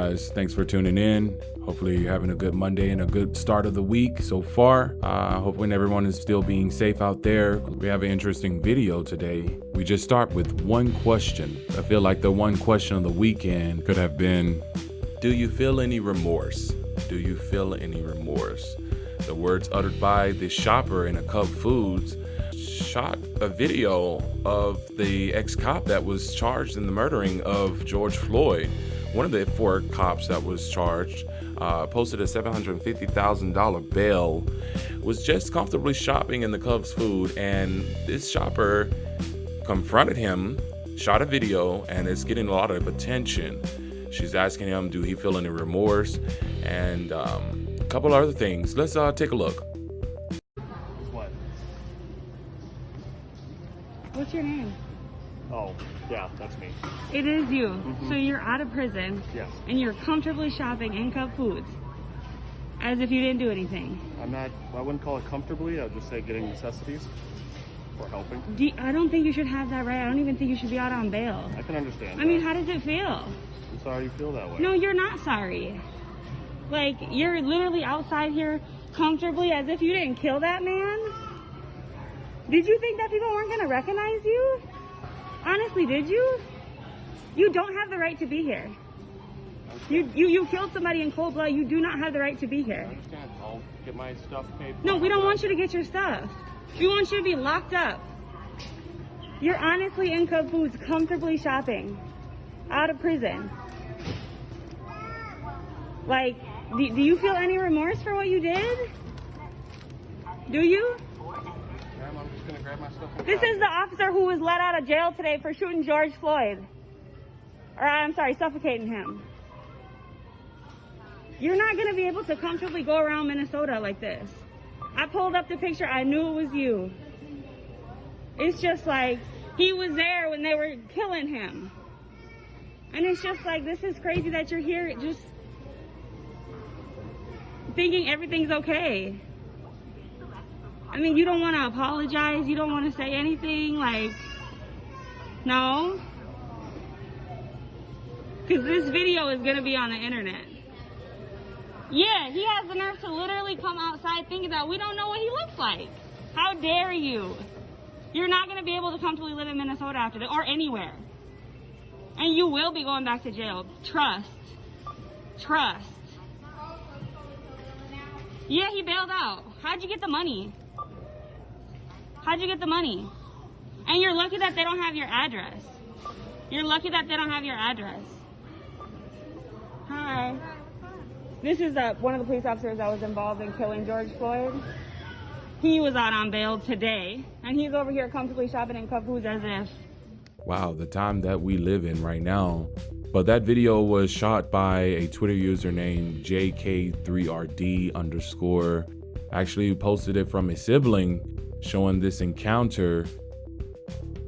guys, thanks for tuning in. Hopefully you're having a good Monday and a good start of the week so far. Hopefully everyone is still being safe out there. We have an interesting video today. We just start with one question. I feel like the one question of the weekend could have been, do you feel any remorse? Do you feel any remorse? The words uttered by the shopper in a Cub Foods shot a video of the ex-cop that was charged in the murdering of George Floyd. One of the 4 cops that was charged posted a $750,000 bail, was just comfortably shopping in the Cubs food, and this shopper confronted him, shot a video, and it's getting a lot of attention. She's asking him, do he feel any remorse, and a couple other things. Let's take a look. What? What's your name? Oh, yeah, that's me. It is you. So you're out of prison. Yes. And you're comfortably shopping in Cub Foods as if you didn't do anything. I wouldn't call it comfortably. I would just say getting necessities or helping. I don't think you should have that right. I don't even think you should be out on bail. I can understand I mean, how does it feel? I'm sorry you feel that way. No, you're not sorry. Like, you're literally outside here comfortably as if you didn't kill that man. Did you think that people weren't going to recognize you? Honestly, did you? You don't have the right to be here. You killed somebody in cold blood. You do not have the right to be here. I understand. I'll get my stuff paid for. No, we don't want you to get your stuff. We want you to be locked up. You're honestly in Cub Foods comfortably shopping out of prison. Like, do you feel any remorse for what you did? Do you? Ma'am, I'm just going to grab my stuff. This is the officer who was let out of jail today for shooting George Floyd. Or, I'm sorry, suffocating him. You're not going to be able to comfortably go around Minnesota like this. I pulled up the picture. I knew it was you. It's just like, he was there when they were killing him. And it's just like, this is crazy that you're here just thinking everything's okay. I mean, you don't want to apologize. You don't want to say anything. Like, no. Because this video is going to be on the internet. Yeah, he has the nerve to literally come outside thinking that we don't know what he looks like. How dare you? You're not going to be able to comfortably live in Minnesota after this, or anywhere. And you will be going back to jail. Trust. Trust. Yeah, he bailed out. How'd you get the money? How'd you get the money? And you're lucky that they don't have your address. You're lucky that they don't have your address. Hi. This is one of the police officers that was involved in killing George Floyd. He was out on bail today, and he's over here comfortably shopping in Cub Foods as if. Wow, the time that we live in right now. But that video was shot by a Twitter user named JK3RD_. Actually posted it from a sibling, showing this encounter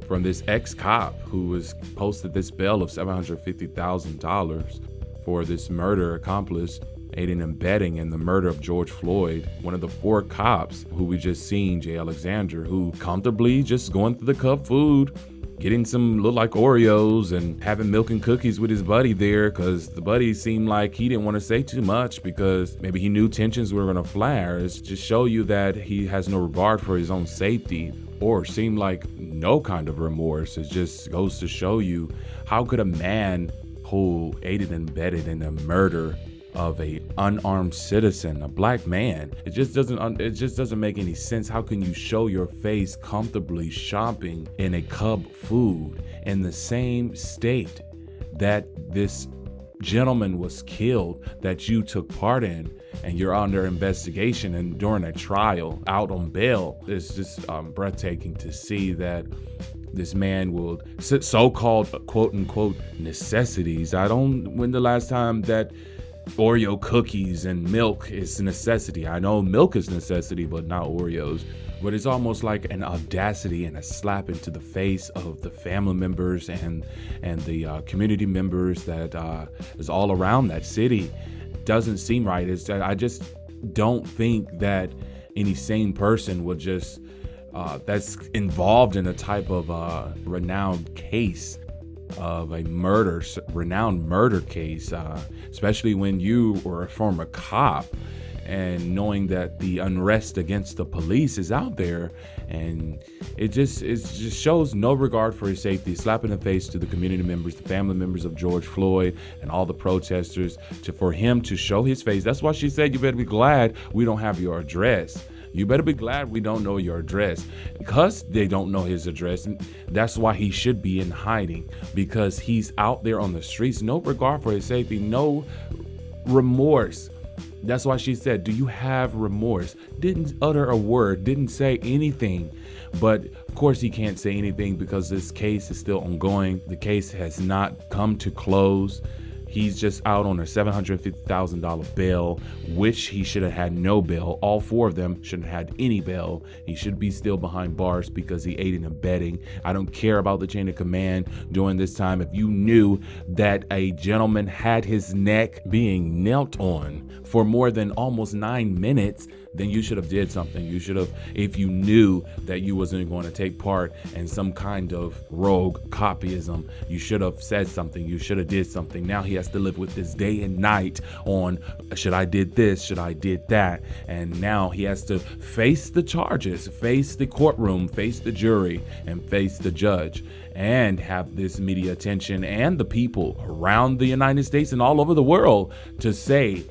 from this ex-cop who was posted this bail of $750,000 for this murder accomplice, aiding and abetting in the murder of George Floyd. One of the 4 cops who we just seen, Jay Alexander, who comfortably just going through the Cub Food, getting some look like Oreos and having milk and cookies with his buddy there, because the buddy seemed like he didn't want to say too much because maybe he knew tensions were going to flare. It's just show you that he has no regard for his own safety, or seem like no kind of remorse. It just goes to show you, how could a man who aided and abetted in the murder of a unarmed citizen, a black man, it just doesn't make any sense. How can you show your face comfortably shopping in a Cub Food in the same state that this gentleman was killed, that you took part in, and you're under investigation and during a trial out on bail? It's just breathtaking to see that this man will so-called quote-unquote necessities. When the last time that Oreo cookies and milk is a necessity? I know milk is necessity, but not Oreos. But it's almost like an audacity and a slap into the face of the family members and the community members that is all around that city. Doesn't seem right. I just don't think that any sane person would just that's involved in a type of renowned case of a renowned murder case, especially when you were a former cop, and knowing that the unrest against the police is out there, and it just shows no regard for his safety. Slap in the face to the community members, the family members of George Floyd, and all the protesters, for him to show his face. That's why she said, you better be glad we don't have your address. You better be glad we don't know your address, because they don't know his address. And that's why he should be in hiding, because he's out there on the streets, no regard for his safety, no remorse. That's why she said, do you have remorse? Didn't utter a word, didn't say anything. But of course he can't say anything because this case is still ongoing. The case has not come to close. He's just out on a $750,000 bail, which he should have had no bail. All four of them shouldn't have had any bail. He should be still behind bars because he aided and abetting. I don't care about the chain of command during this time. If you knew that a gentleman had his neck being knelt on for more than almost 9 minutes, then you should have did something. You should have, if you knew that you wasn't going to take part in some kind of rogue copyism, you should have said something. You should have did something. Now he has to live with this day and night on, should I did this? Should I did that? And now he has to face the charges, face the courtroom, face the jury, and face the judge, and have this media attention and the people around the United States and all over the world to say,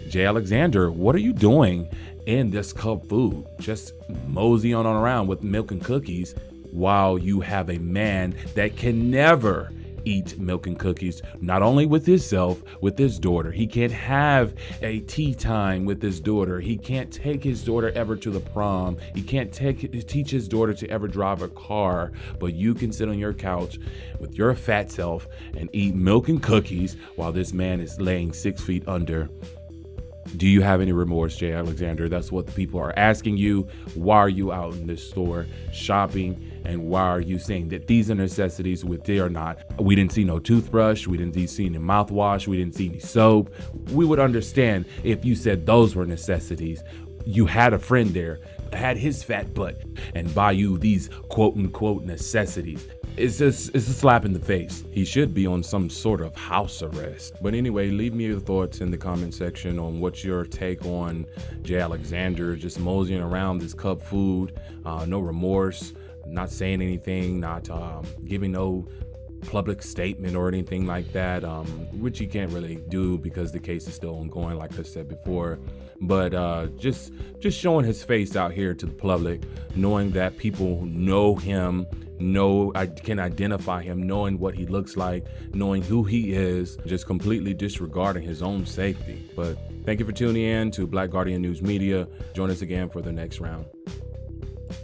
Jay Alexander, what are you doing in this cup food? Just mosey on around with milk and cookies while you have a man that can never eat milk and cookies, not only with himself, with his daughter. He can't have a tea time with his daughter. He can't take his daughter ever to the prom. He can't teach his daughter to ever drive a car, but you can sit on your couch with your fat self and eat milk and cookies while this man is laying 6 feet under. Do you have any remorse, Jay Alexander? That's what the people are asking you. Why are you out in this store shopping? And why are you saying that these are necessities, which they are not? We didn't see no toothbrush. We didn't see any mouthwash. We didn't see any soap. We would understand if you said those were necessities. You had a friend there, had his fat butt, and buy you these quote unquote necessities. It's a slap in the face. He should be on some sort of house arrest. But anyway, leave me your thoughts in the comment section on what's your take on Jay Alexander just moseying around this cup food, no remorse, not saying anything, not giving no public statement or anything like that, which you can't really do because the case is still ongoing, like I said before. But just showing his face out here to the public, knowing that people know him, I can identify him, knowing what he looks like, knowing who he is, just completely disregarding his own safety. But thank you for tuning in to Black Guardian News Media. Join us again for the next round.